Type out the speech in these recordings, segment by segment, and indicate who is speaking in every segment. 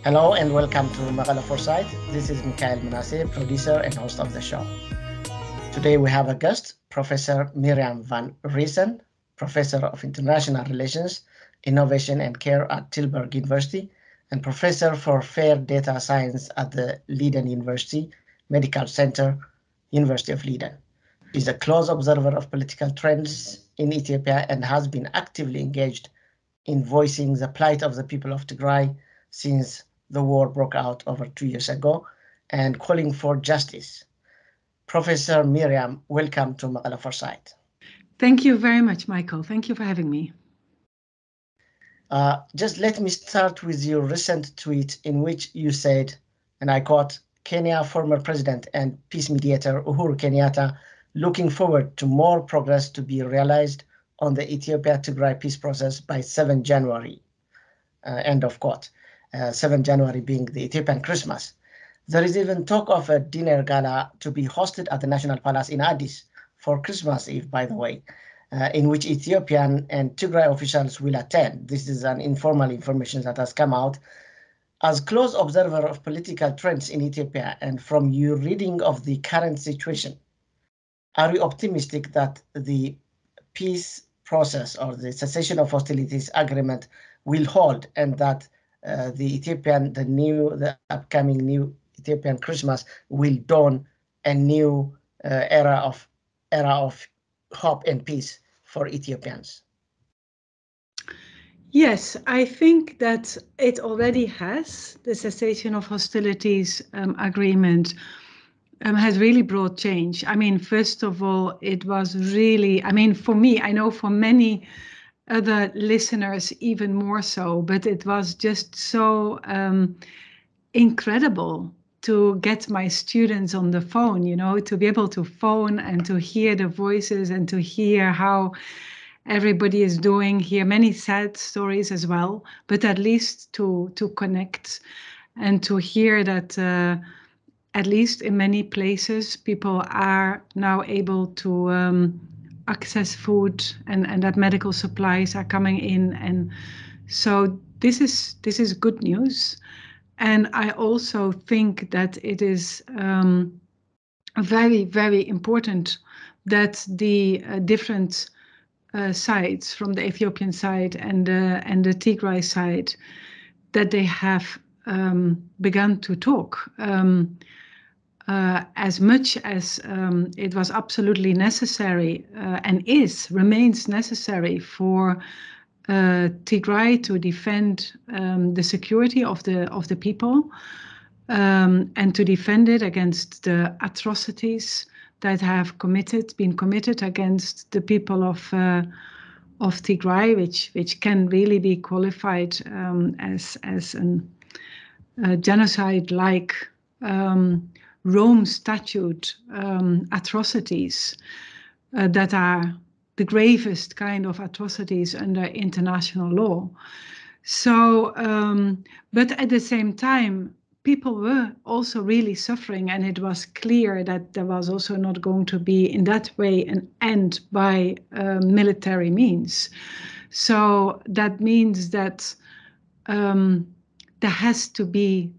Speaker 1: Hello and welcome to Mekelle Foresight. This is Mekelle, producer and host of the show. Today we have a guest, Professor Mirjam van Reisen, Professor of International Relations, Innovation and Care at Tilburg University, and Professor for Fair Data Science at the Leiden University Medical Center, University of Leiden. She's a close observer of political trends in Ethiopia and has been actively engaged in voicing the plight of the people of Tigray since the war broke out over 2 years ago and calling for justice. Professor Mirjam, welcome to Mekelle Foresight.
Speaker 2: Thank you very much, Michael. Thank you for having me.
Speaker 1: Just let me start with your recent tweet in which you said, and I quote, Kenya former president and peace mediator Uhuru Kenyatta looking forward to more progress to be realized on the Ethiopia-Tigray peace process by 7 January, end of quote. 7 January being the Ethiopian Christmas. There is even talk of a dinner gala to be hosted at the National Palace in Addis for Christmas Eve, by the way, in which Ethiopian and Tigray officials will attend. This is an informal information that has come out. As close observer of political trends in Ethiopia and from your reading of the current situation, are you optimistic that the peace process or the cessation of hostilities agreement will hold and that the upcoming new Ethiopian Christmas will dawn a new era of hope and peace for Ethiopians?
Speaker 2: Yes, I think that it already has. The cessation of hostilities agreement has really brought change. I mean, first of all, it was really, I mean, for me, I know for many other listeners even more so, but it was just so incredible to get my students on the phone, you know, to be able to phone and to hear the voices and to hear how everybody is doing, hear many sad stories as well, but at least to connect and to hear that at least in many places people are now able to access food and that medical supplies are coming in, and so this is good news. And I also think that it is very, very important that the different sides, from the Ethiopian side and the Tigray side, that they have begun to talk. As much as it was absolutely necessary and remains necessary for Tigray to defend the security of the people and to defend it against the atrocities that have been committed against the people of Tigray, which can really be qualified as a genocide-like Rome Statute atrocities that are the gravest kind of atrocities under international law. So, but at the same time, people were also really suffering, and it was clear that there was also not going to be in that way an end by military means. So that means that there has to be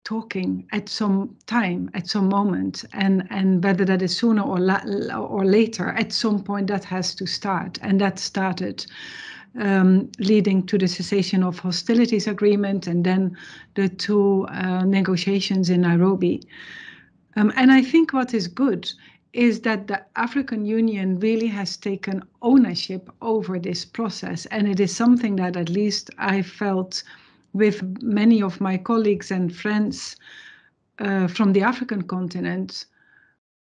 Speaker 2: talking at some time, at some moment, and whether that is sooner or later, at some point that has to start. And that started leading to the cessation of hostilities agreement and then the two negotiations in Nairobi. And I think what is good is that the African Union really has taken ownership over this process. And it is something that at least I felt with many of my colleagues and friends from the African continent,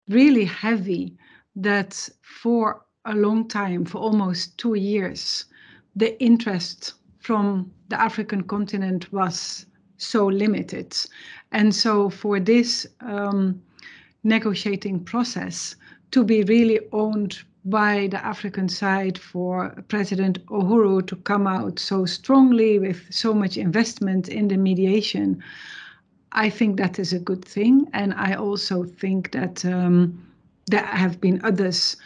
Speaker 2: really heavy, that for a long time, for almost 2 years, the interest from the African continent was so limited. And so for this negotiating process to be really owned by the African side, for President Uhuru to come out so strongly with so much investment in the mediation, I think that is a good thing. And I also think that there have been others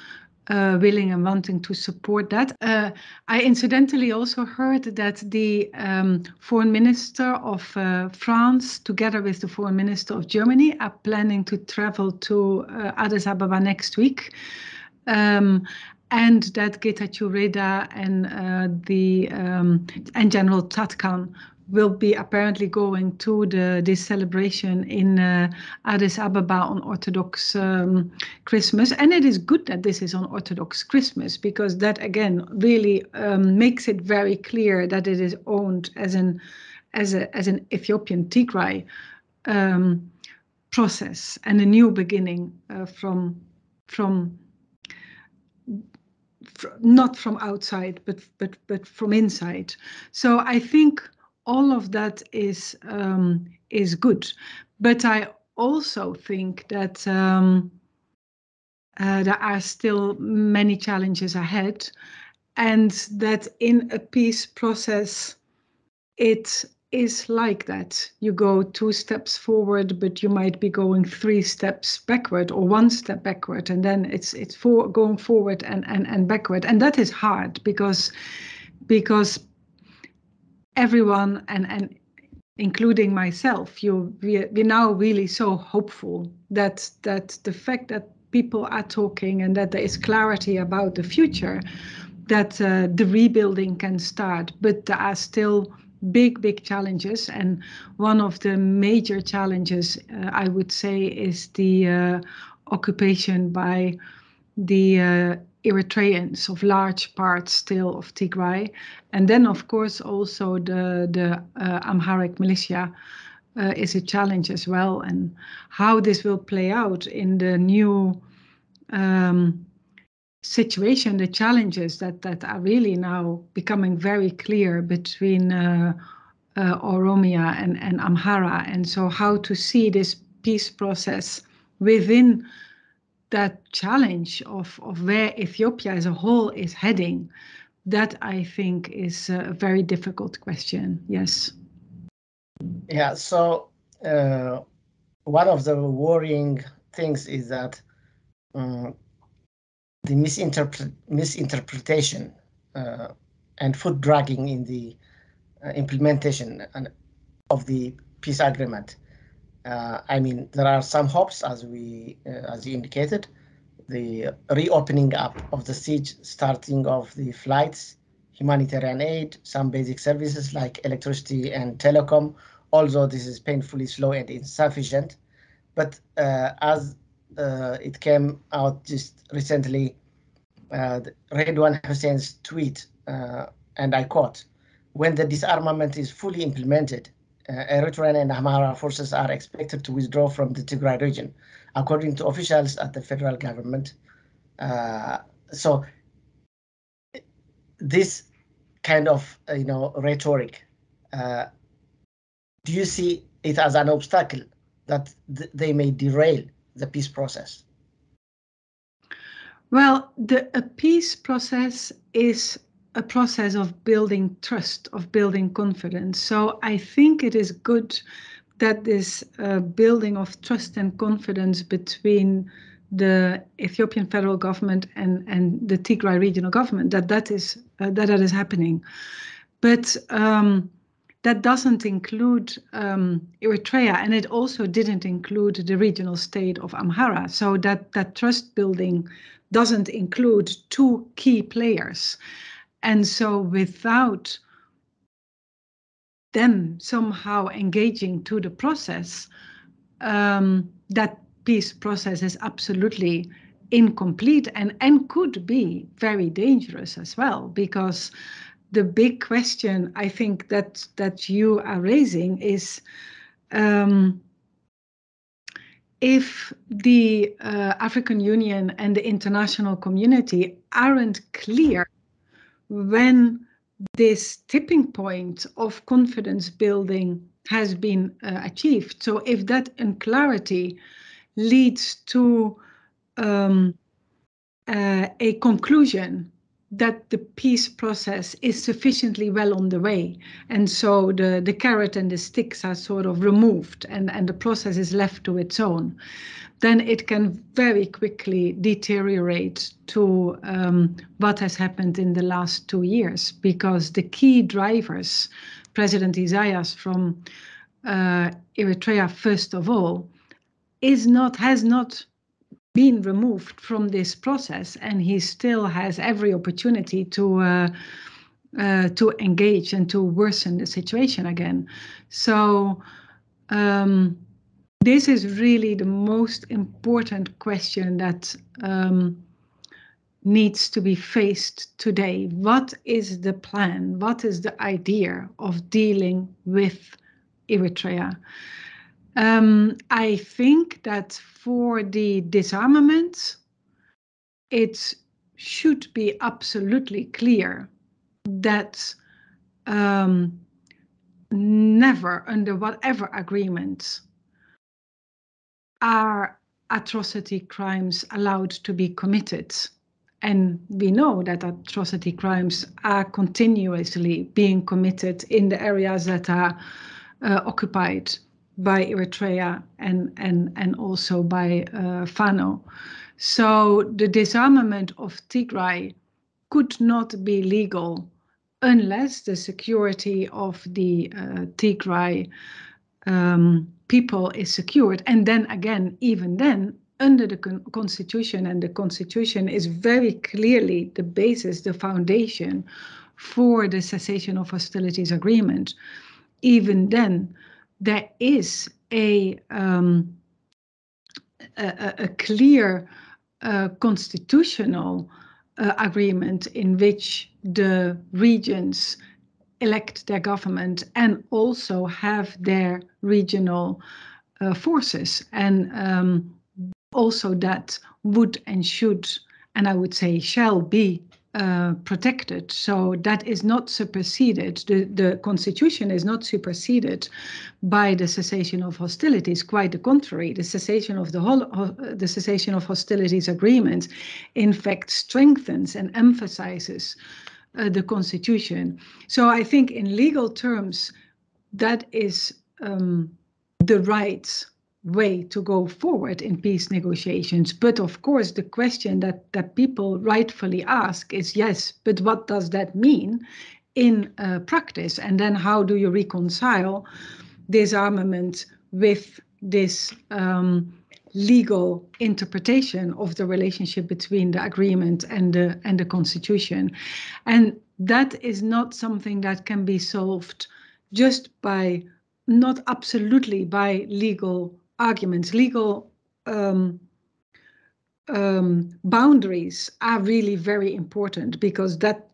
Speaker 2: willing and wanting to support that. I incidentally also heard that the foreign minister of France, together with the foreign minister of Germany, are planning to travel to Addis Ababa next week. And that Getachew Reda and General Tatkan will be apparently going to this celebration in Addis Ababa on Orthodox Christmas. And it is good that this is on Orthodox Christmas, because that again really makes it very clear that it is owned as an Ethiopian Tigray process and a new beginning from not from outside, but from inside. So I think all of that is good, but I also think that there are still many challenges ahead, and that in a peace process, it is like that. You go 2 steps forward, but you might be going 3 steps backward or 1 step backward, and then it's going forward and backward, and that is hard because everyone and including myself, we're now really so hopeful that the fact that people are talking and that there is clarity about the future, that the rebuilding can start, but there are still big challenges, and one of the major challenges I would say is the occupation by the Eritreans of large parts still of Tigray, and then of course also the Amharic militia is a challenge as well, and how this will play out in the new situation, the challenges that are really now becoming very clear between Oromia and Amhara, and so how to see this peace process within that challenge of where Ethiopia as a whole is heading, that I think is a very difficult question. Yes.
Speaker 1: Yeah, so one of the worrying things is that the misinterpretation and foot dragging in the implementation of the peace agreement. I mean, there are some hopes, as you indicated, the reopening up of the siege, starting of the flights, humanitarian aid, some basic services like electricity and telecom, although this is painfully slow and insufficient. But as it came out just recently, Redwan Hussein's tweet, and I quote, "When the disarmament is fully implemented, Eritrean and Amhara forces are expected to withdraw from the Tigray region, according to officials at the federal government." So this kind of rhetoric, do you see it as an obstacle that they may derail the peace process?
Speaker 2: Well, a peace process is a process of building trust, of building confidence. So I think it is good that this building of trust and confidence between the Ethiopian federal government and the Tigray regional government, that is happening. But that doesn't include Eritrea, and it also didn't include the regional state of Amhara. So that trust building doesn't include 2 key players. And so without them somehow engaging to the process, that peace process is absolutely incomplete and could be very dangerous as well, because the big question I think that you are raising is if the African Union and the international community aren't clear when this tipping point of confidence building has been achieved. So if that unclarity leads to a conclusion that the peace process is sufficiently well on the way, and so the carrot and the sticks are sort of removed, and the process is left to its own, then it can very quickly deteriorate to what has happened in the last 2 years, because the key drivers, President Isaias from Eritrea, first of all, has not been removed from this process, and he still has every opportunity to engage and to worsen the situation again. So this is really the most important question that needs to be faced today. What is the plan? What is the idea of dealing with Eritrea? I think that for the disarmament, it should be absolutely clear that never, under whatever agreement, are atrocity crimes allowed to be committed. And we know that atrocity crimes are continuously being committed in the areas that are occupied by Eritrea and also by Fano. So the disarmament of Tigray could not be legal unless the security of the Tigray people is secured. And then again, even then, under the constitution, and the constitution is very clearly the basis, the foundation for the cessation of hostilities agreement, even then, there is a clear constitutional agreement in which the regions elect their government and also have their regional forces. And also that would and should, and I would say shall be, protected. So that is not superseded. The constitution is not superseded by the cessation of hostilities. Quite the contrary, the cessation of the cessation of hostilities agreement, in fact, strengthens and emphasizes the constitution. So I think, in legal terms, that is the right way to go forward in peace negotiations. But of course, the question that people rightfully ask is, yes, but what does that mean in practice? And then how do you reconcile disarmament with this legal interpretation of the relationship between the agreement and the constitution? And that is not something that can be solved just by, not absolutely by legal arguments. Legal boundaries are really very important, because that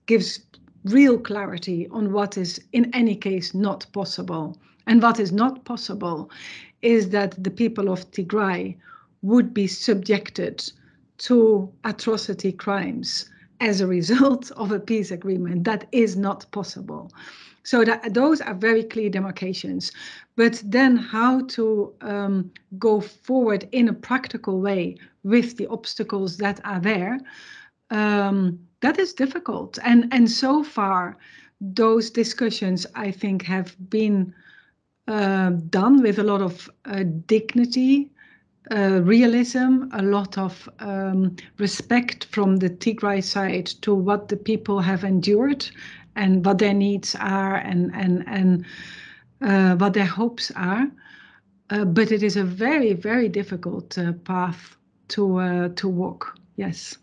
Speaker 2: gives real clarity on what is in any case not possible. And what is not possible is that the people of Tigray would be subjected to atrocity crimes as a result of a peace agreement. That is not possible. So those are very clear demarcations. But then how to go forward in a practical way with the obstacles that are there, that is difficult. And so far, those discussions, I think, have been done with a lot of dignity, realism, a lot of respect from the Tigray side to what the people have endured and what their needs are and what their hopes are. But it is a very, very difficult path to walk. Yes.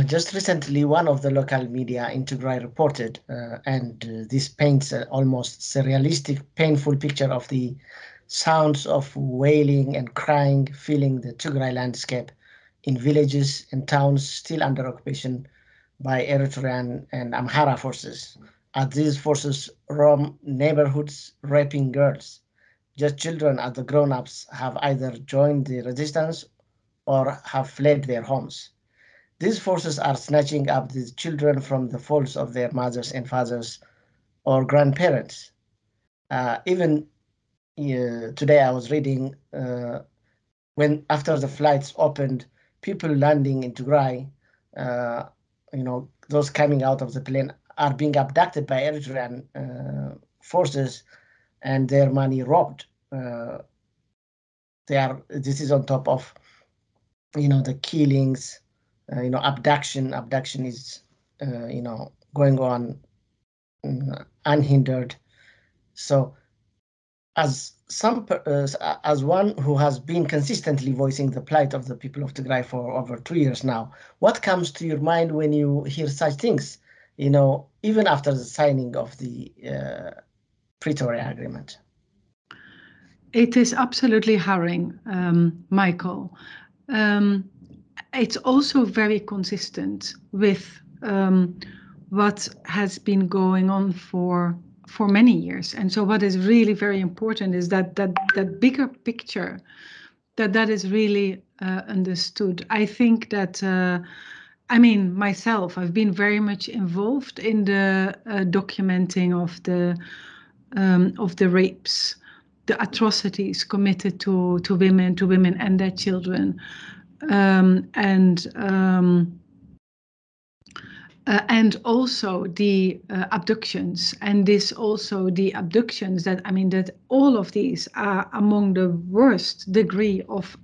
Speaker 1: Just recently, one of the local media in Tigray reported, and this paints an almost surrealistic, painful picture of the sounds of wailing and crying filling the Tigray landscape in villages and towns still under occupation by Eritrean and Amhara forces, as these forces roam neighborhoods raping girls. Just children as the grown-ups have either joined the resistance or have fled their homes. These forces are snatching up the children from the folds of their mothers and fathers or grandparents. Even today I was reading when after the flights opened people landing in Tigray, those coming out of the plane are being abducted by Eritrean forces and their money robbed. This is on top of, the killings, abduction. Abduction is, going on unhindered. So, as one who has been consistently voicing the plight of the people of Tigray for over 2 years now, what comes to your mind when you hear such things? Even after the signing of the Pretoria Agreement.
Speaker 2: It is absolutely harrowing, Michael. It's also very consistent with what has been going on for many years. And so what is really very important is that bigger picture, that is really understood. I think that, myself, I've been very much involved in the documenting of the rapes, the atrocities committed to women and their children, and also the abductions, and the abductions that all of these are among the worst degree of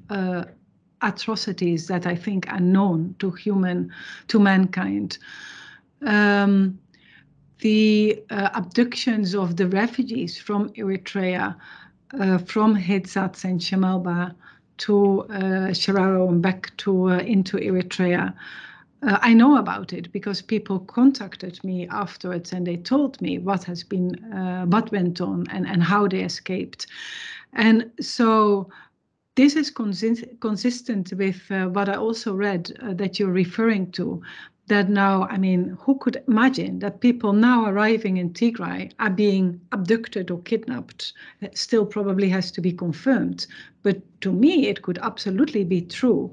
Speaker 2: atrocities that I think are known to mankind. The abductions of the refugees from Eritrea, from Hitzat and Shemelba to Shararo and back into Eritrea. I know about it because people contacted me afterwards and they told me what went on and how they escaped. And so this is consistent with what I also read that you're referring to, that now, who could imagine that people now arriving in Tigray are being abducted or kidnapped? It still probably has to be confirmed. But to me, it could absolutely be true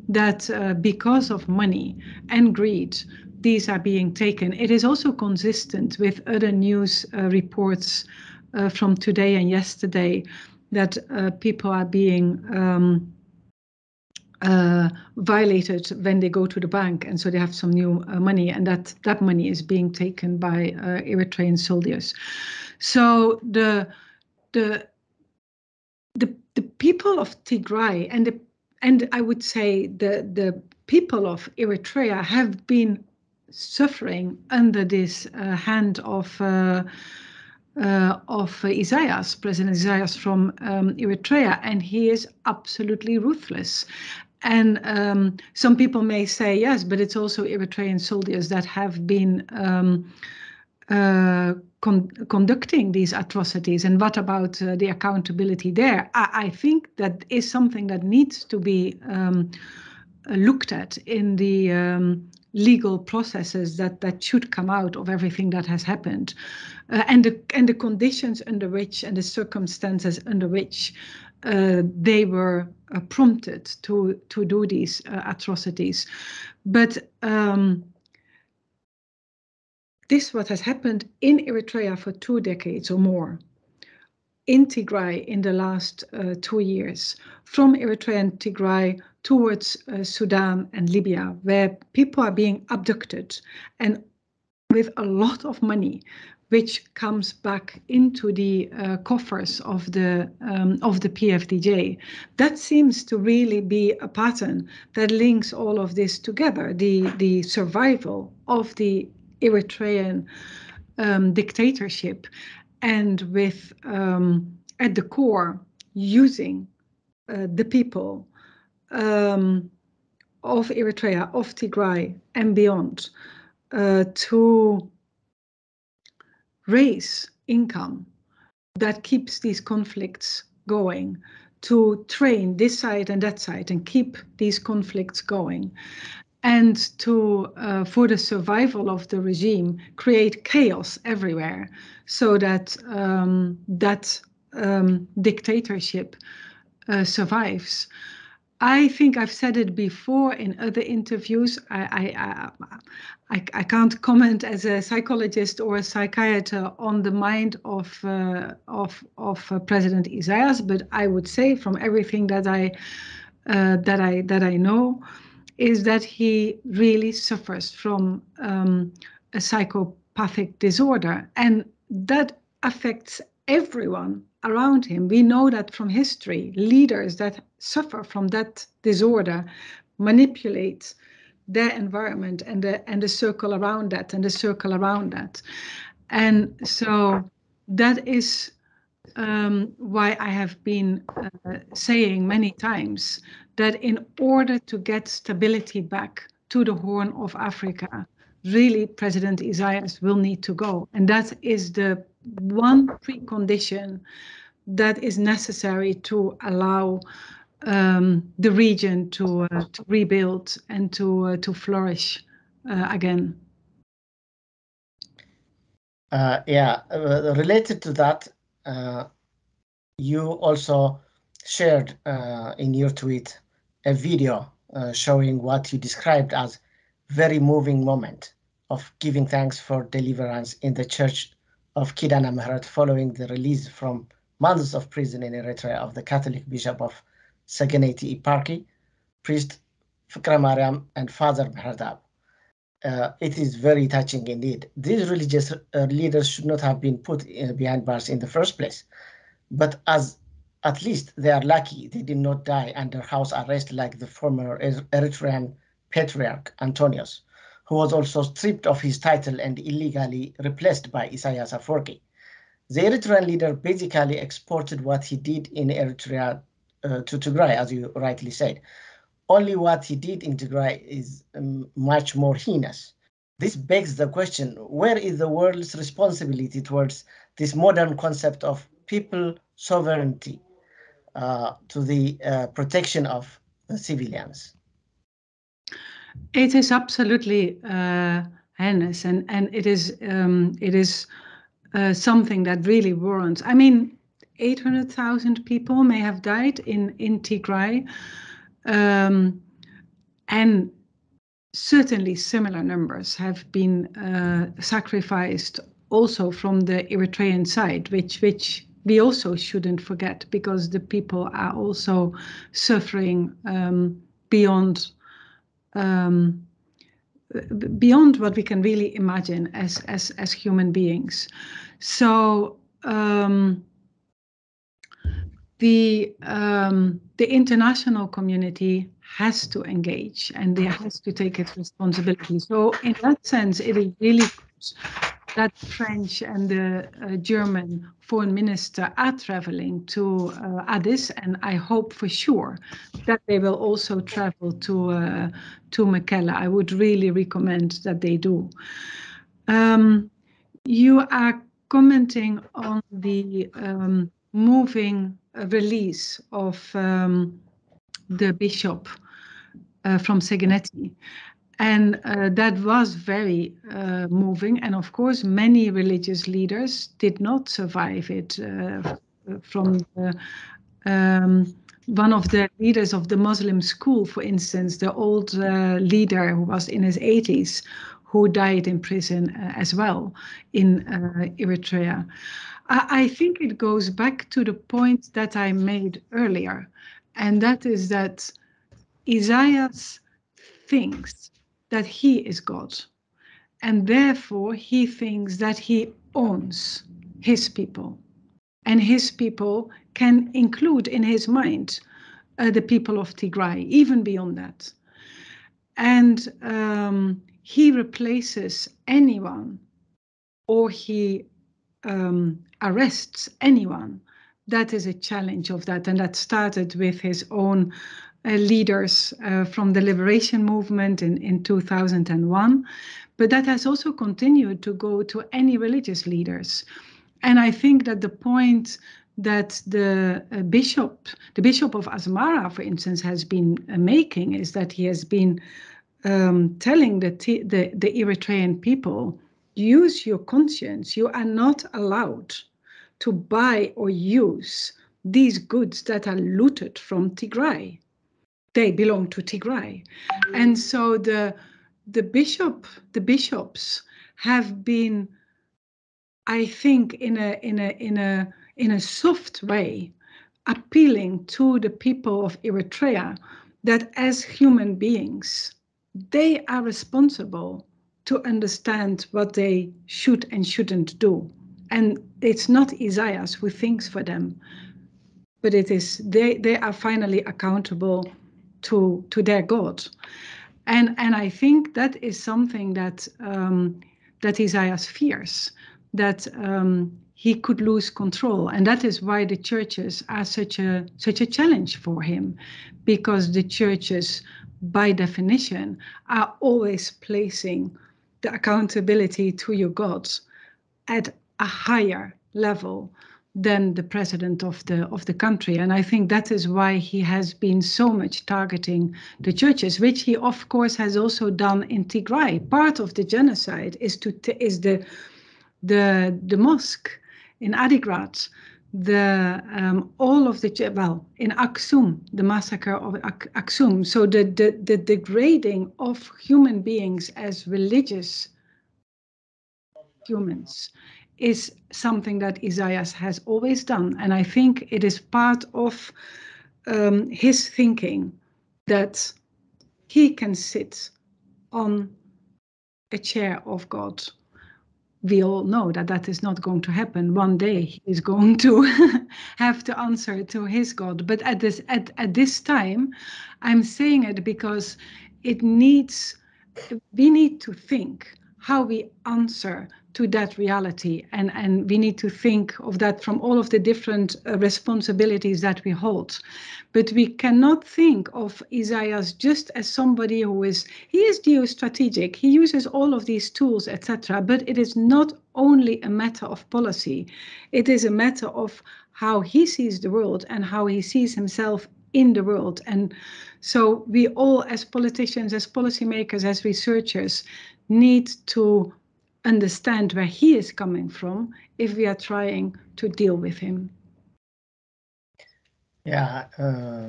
Speaker 2: that because of money and greed, these are being taken. It is also consistent with other news reports from today and yesterday that people are being violated when they go to the bank, and so they have some new money, and that money is being taken by Eritrean soldiers. So the people of Tigray and I would say the people of Eritrea have been suffering under this hand of Isaias, President Isaias from Eritrea, and he is absolutely ruthless. And some people may say, yes, but it's also Eritrean soldiers that have been conducting these atrocities. And what about the accountability there? I think that is something that needs to be looked at in the legal processes that should come out of everything that has happened, and the conditions under which and the circumstances under which they were prompted to do these atrocities. But this what has happened in Eritrea for 2 decades or more, in Tigray in the last 2 years, from Eritrea and Tigray towards Sudan and Libya, where people are being abducted and with a lot of money, which comes back into the coffers of the PFDJ. That seems to really be a pattern that links all of this together, the survival of the Eritrean dictatorship, and with at the core using the people of Eritrea, of Tigray and beyond to raise income that keeps these conflicts going, to train this side and that side and keep these conflicts going, and to, for the survival of the regime, create chaos everywhere so that dictatorship survives. I think I've said it before in other interviews. I can't comment as a psychologist or a psychiatrist on the mind of President Isaias, but I would say from everything that I that I know is that he really suffers from a psychopathic disorder, and that affects everyone around him. We know that from history. Leaders that suffer from that disorder manipulate their environment and the circle around that and the circle around that. And so that is why I have been saying many times that in order to get stability back to the Horn of Africa, really President Isaias will need to go. And that is the one precondition that is necessary to allow the region to rebuild and to flourish again.
Speaker 1: Related to that, you also shared in your tweet a video showing what you described as very moving moment of giving thanks for deliverance in the Church of Kidana Mehret following the release from months of prison in Eritrea of the Catholic Bishop of Saganeti Iparki, priest Fikra Mariam, and Father Mehrdab. It is very touching indeed. These religious leaders should not have been put behind bars in the first place, but as at least they are lucky they did not die under house arrest like the former Eritrean patriarch Antonius, who was also stripped of his title and illegally replaced by Isaias Afwerki. The Eritrean leader basically exported what he did in Eritrea to Tigray, as you rightly said. Only what he did in Tigray is much more heinous. This begs the question, where is the world's responsibility towards this modern concept of people sovereignty to the protection of civilians?
Speaker 2: It is absolutely heinous, and it is something that really warrants. I mean, 800,000 people may have died in Tigray, and certainly similar numbers have been sacrificed also from the Eritrean side, which we also shouldn't forget, because the people are also suffering beyond what we can really imagine as human beings. So the international community has to engage, and they has to take its responsibility. So in that sense, it is really good that French and the German foreign minister are traveling to Addis, and I hope for sure that they will also travel to Mekelle. I would really recommend that they do. You are commenting on the moving release of the bishop from Saganeti. And that was very moving. And of course, many religious leaders did not survive it. From one of the leaders of the Muslim school, for instance, the old leader who was in his 80s, who died in prison as well in Eritrea. I think it goes back to the point that I made earlier, and that is that Isaias thinks that he is God, and therefore he thinks that he owns his people, and his people can include in his mind the people of Tigray, even beyond that. And he replaces anyone, or he arrests anyone that is a challenge of that, and that started with his own leaders from the liberation movement in 2001, but that has also continued to go to any religious leaders. And I think that the point that the bishop of Asmara, for instance, has been making is that he has been telling the Eritrean people, use your conscience. You are not allowed to buy or use these goods that are looted from Tigray. They belong to Tigray. And so the bishops have been, I think, in a soft way, appealing to the people of Eritrea that as human beings, they are responsible to understand what they should and shouldn't do. And it's not Isaiah who thinks for them, but it is they are finally accountable to their God. And I think that is something that that Isaiah fears, that he could lose control, and that is why the churches are such a challenge for him, because the churches, by definition, are always placing the accountability to your God at a higher level than the president of the country. And I think that is why he has been so much targeting the churches, which he of course has also done in Tigray. Part of the genocide is the mosque in Adigrat, all of the in Aksum, the massacre of Aksum. So the degrading of human beings as religious humans is something that Isaiah has always done. And I think it is part of his thinking that he can sit on a chair of God. We all know that that is not going to happen. One day he is going to have to answer to his God. But at this time, I'm saying it because we need to think how we answer to that reality, and we need to think of that from all of the different responsibilities that we hold. But we cannot think of Isaiah just as somebody he is geostrategic, he uses all of these tools, etc. But it is not only a matter of policy, it is a matter of how he sees the world and how he sees himself in the world. And so we all, as politicians, as policymakers, as researchers, need to understand where he is coming from if we are trying to deal with him.
Speaker 1: Yeah,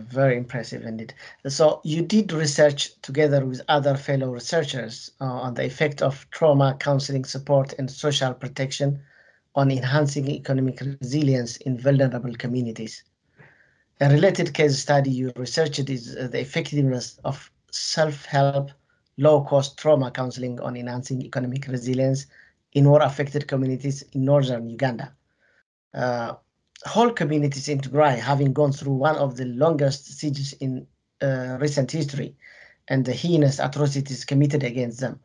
Speaker 1: very impressive indeed. So you did research together with other fellow researchers on the effect of trauma counseling support and social protection on enhancing economic resilience in vulnerable communities. A related case study you researched is the effectiveness of self-help, low-cost trauma counseling on enhancing economic resilience in war-affected communities in northern Uganda. Whole communities in Tigray having gone through one of the longest sieges in recent history and the heinous atrocities committed against them.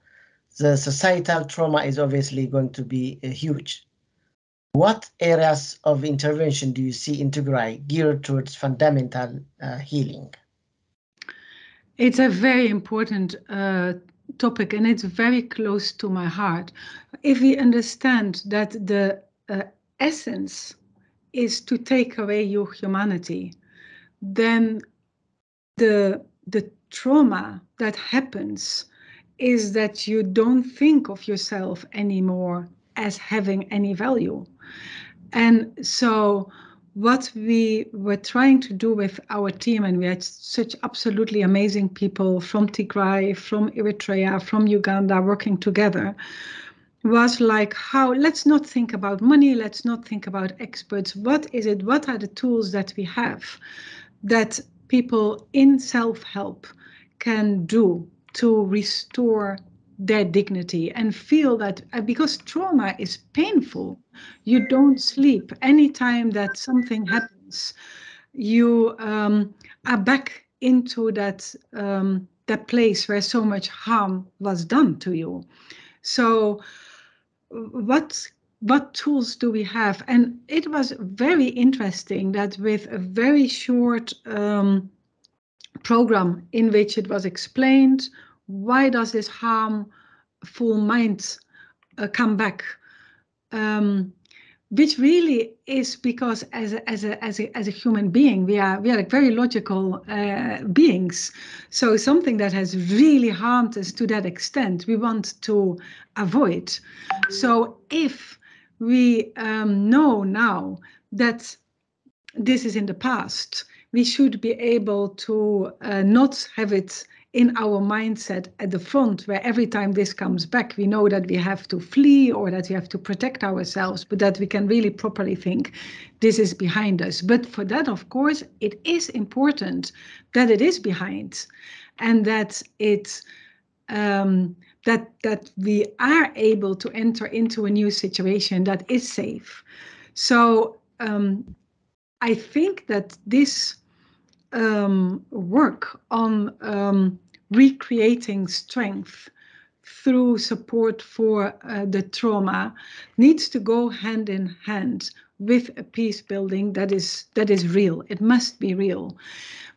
Speaker 1: The societal trauma is obviously going to be huge. What areas of intervention do you see in Tigray geared towards fundamental healing?
Speaker 2: It's a very important topic, and it's very close to my heart. If we understand that the essence is to take away your humanity, then the trauma that happens is that you don't think of yourself anymore as having any value. And so what we were trying to do with our team, and we had such absolutely amazing people from Tigray, from Eritrea, from Uganda working together, was like, let's not think about money, let's not think about experts. What are the tools that we have that people in self-help can do to restore their dignity and feel that, because trauma is painful, you don't sleep. Anytime that something happens, you are back into that place where so much harm was done to you. So what tools do we have? And it was very interesting that with a very short program in which it was explained, why does this harmful mind come back? Which really is because as a human being, we are like very logical beings. So something that has really harmed us to that extent, we want to avoid. So if we know now that this is in the past, we should be able to not have it in our mindset at the front, where every time this comes back, we know that we have to flee or that we have to protect ourselves, but that we can really properly think this is behind us. But for that, of course, it is important that it is behind, and that it that we are able to enter into a new situation that is safe. So I think that this work on recreating strength through support for the trauma needs to go hand in hand with a peace building that is real. It must be real.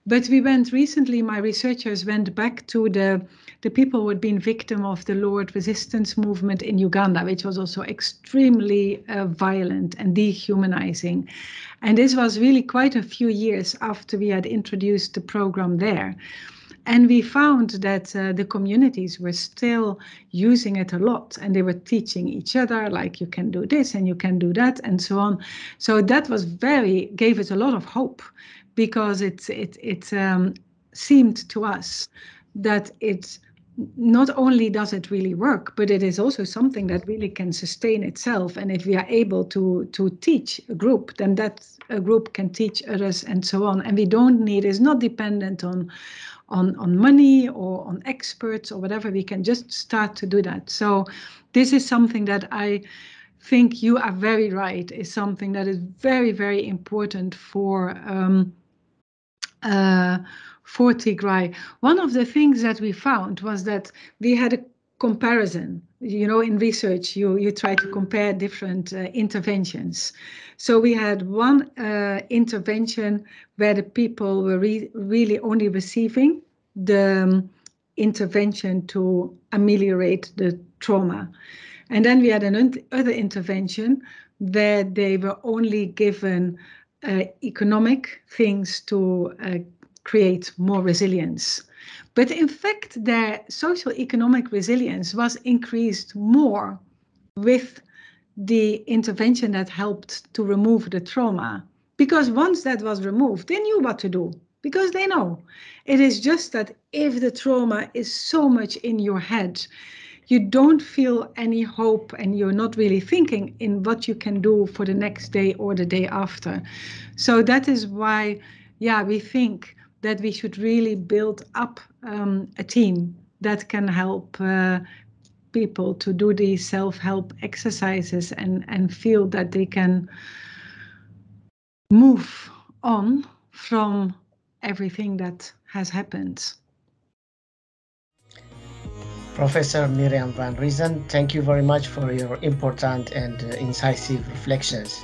Speaker 2: But we went recently, my researchers went back to the people who had been victim of the Lord resistance movement in Uganda, which was also extremely violent and dehumanizing. And this was really quite a few years after we had introduced the program there. And we found that the communities were still using it a lot, and they were teaching each other, like, you can do this and you can do that and so on. So that was gave us a lot of hope, because it seemed to us that it not only does it really work, but it is also something that really can sustain itself. And if we are able to teach a group, then that a group can teach others and so on. And we don't need, it's not dependent on money or on experts or whatever. We can just start to do that. So this is something that I think you are very right, is something that is very, very important for Tigray. One of the things that we found was that we had a comparison. You know, in research, you try to compare different interventions. So we had one intervention where the people were really only receiving the intervention to ameliorate the trauma. And then we had another intervention where they were only given economic things to create more resilience. But in fact, their social economic resilience was increased more with the intervention that helped to remove the trauma. Because once that was removed, they knew what to do, because they know. It is just that if the trauma is so much in your head, you don't feel any hope, and you're not really thinking in what you can do for the next day or the day after. So that is why, yeah, we think that we should really build up a team that can help people to do these self-help exercises and feel that they can move on from everything that has happened.
Speaker 1: Professor Mirjam van Reisen, thank you very much for your important and incisive reflections.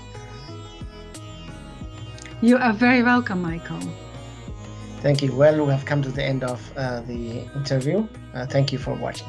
Speaker 2: You are very welcome, Michael.
Speaker 1: Thank you. Well, we have come to the end of the interview. Thank you for watching.